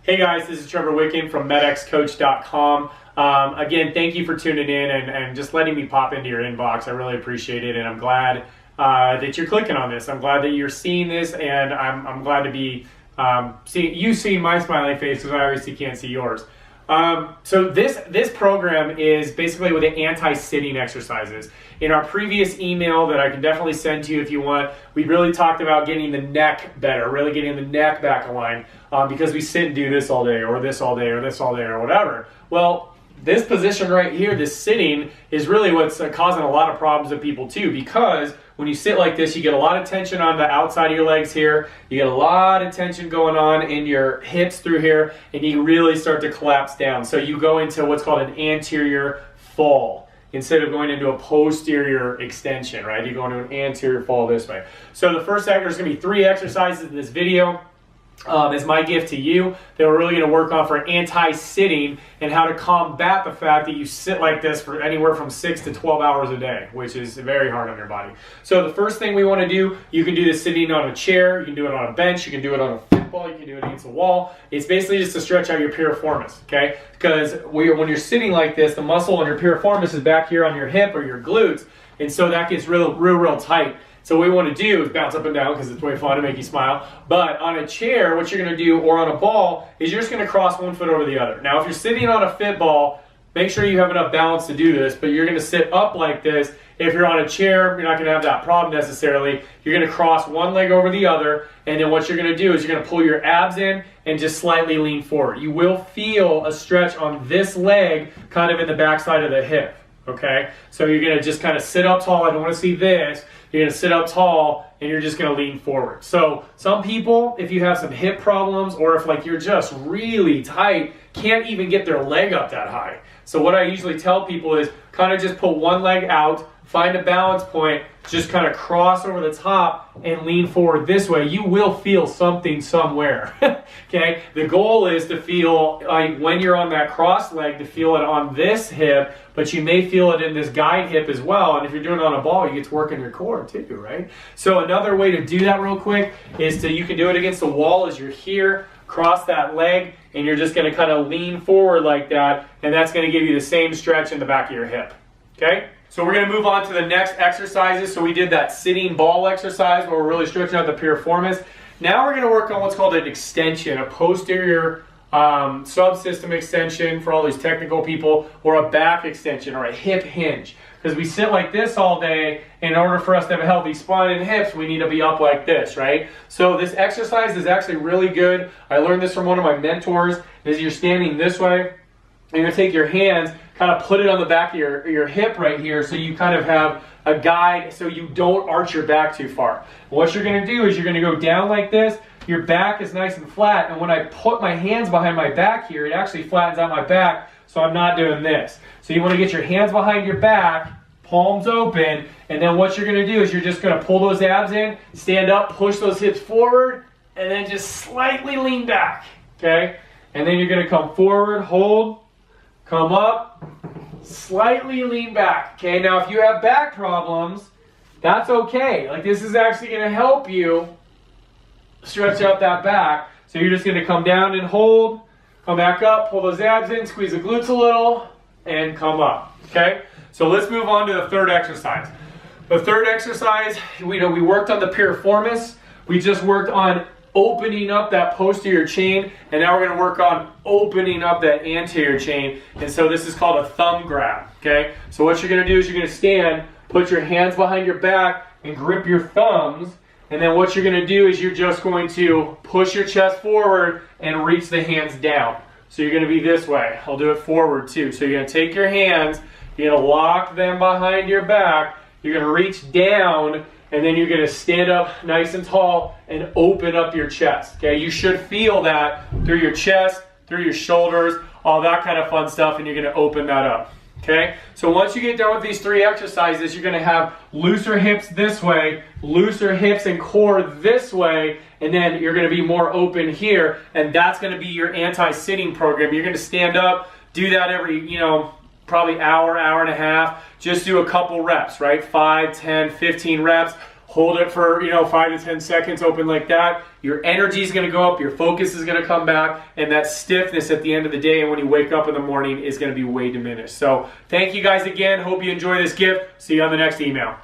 Hey guys, this is Trevor Wicken from medxcoach.com. Again, thank you for tuning in and just letting me pop into your inbox. I really appreciate it, and I'm glad that you're clicking on this. I'm glad that you're seeing this, and I'm glad to be seeing my smiling face, because I obviously can't see yours. So this program is basically with the anti-sitting exercises. In our previous email that I can definitely send to you if you want, we really talked about getting the neck better, really getting the neck back aligned, because we sit and do this all day, or this all day, or this all day, or whatever. Well, this position right here, this sitting, is really what's causing a lot of problems with people too, because when you sit like this, you get a lot of tension on the outside of your legs here, you get a lot of tension going on in your hips through here, and you really start to collapse down. So you go into what's called an anterior fall instead of going into a posterior extension, right? You go into an anterior fall this way. So the first there's going to be 3 exercises in this video. Is my gift to you that we're really going to work on for anti-sitting and how to combat the fact that you sit like this for anywhere from 6 to 12 hours a day, which is very hard on your body. So the first thing we want to do, you can do this sitting on a chair, you can do it on a bench, you can do it on a football, you can do it against a wall. It's basically just to stretch out your piriformis, okay? Because when you're sitting like this, the muscle on your piriformis is back here on your hip or your glutes, and so that gets real tight. So what we want to do is bounce up and down, because it's way fun to make you smile. But on a chair, what you're going to do, or on a ball, is you're just going to cross one foot over the other. Now, if you're sitting on a fit ball, make sure you have enough balance to do this, but you're going to sit up like this. If you're on a chair, you're not going to have that problem necessarily. You're going to cross one leg over the other, and then what you're going to do is you're going to pull your abs in and just slightly lean forward. You will feel a stretch on this leg kind of in the backside of the hip. Okay, so you're going to just kind of sit up tall. I don't want to see this. You're going to sit up tall and you're just going to lean forward. So some people, if you have some hip problems, or if like you're just really tight, can't even get their leg up that high. So what I usually tell people is kind of just put one leg out, find a balance point, just kind of cross over the top and lean forward this way. You will feel something somewhere. Okay, the goal is to feel like when you're on that cross leg, to feel it on this hip, but you may feel it in this guide hip as well. And if you're doing it on a ball, you get to work in your core too, right? So another way to do that real quick is you can do it against the wall as you're here, cross that leg, and you're just going to kind of lean forward like that, and that's going to give you the same stretch in the back of your hip. Okay? So we're going to move on to the next exercises. So we did that sitting ball exercise where we're really stretching out the piriformis. Now we're going to work on what's called an extension, a posterior subsystem extension for all these technical people, or a back extension, or a hip hinge. Because we sit like this all day, in order for us to have a healthy spine and hips, we need to be up like this, right? So this exercise is actually really good. I learned this from one of my mentors. Is you're standing this way, and you're going to take your hands, kind of put it on the back of your hip right here, so you kind of have a guide so you don't arch your back too far. What you're going to do is you're going to go down like this. Your back is nice and flat, and when I put my hands behind my back here, it actually flattens out my back, so I'm not doing this. So you want to get your hands behind your back, palms open, and then what you're going to do is you're just going to pull those abs in, stand up, push those hips forward, and then just slightly lean back, okay? And then you're going to come forward, hold, come up, slightly lean back, okay? Now, if you have back problems, that's okay. Like, this is actually going to help you stretch out that back. So you're just going to come down and hold, come back up, pull those abs in, squeeze the glutes a little, and come up, okay? So let's move on to the third exercise. The third exercise, we worked on the piriformis. We just worked on opening up that posterior chain, and now we're going to work on opening up that anterior chain. And so this is called a thumb grab, okay? So what you're going to do is you're going to stand, put your hands behind your back, and grip your thumbs. And then what you're going to do is you're just going to push your chest forward and reach the hands down. So you're going to be this way. I'll do it forward too. So you're going to take your hands, you're going to lock them behind your back, you're going to reach down, and then you're going to stand up nice and tall and open up your chest. Okay, you should feel that through your chest, through your shoulders, all that kind of fun stuff, and you're going to open that up. Okay, so once you get done with these 3 exercises, you're going to have looser hips this way, looser hips and core this way, and then you're going to be more open here, and that's going to be your anti-sitting program. You're going to stand up, do that every, probably hour and a half. Just do a couple reps, right? 5, 10, 15 reps. hold it for 5 to 10 seconds open like that. Your energy is going to go up, your focus is going to come back, and that stiffness at the end of the day and when you wake up in the morning is going to be way diminished. So thank you guys again. Hope you enjoy this gift. See you on the next email.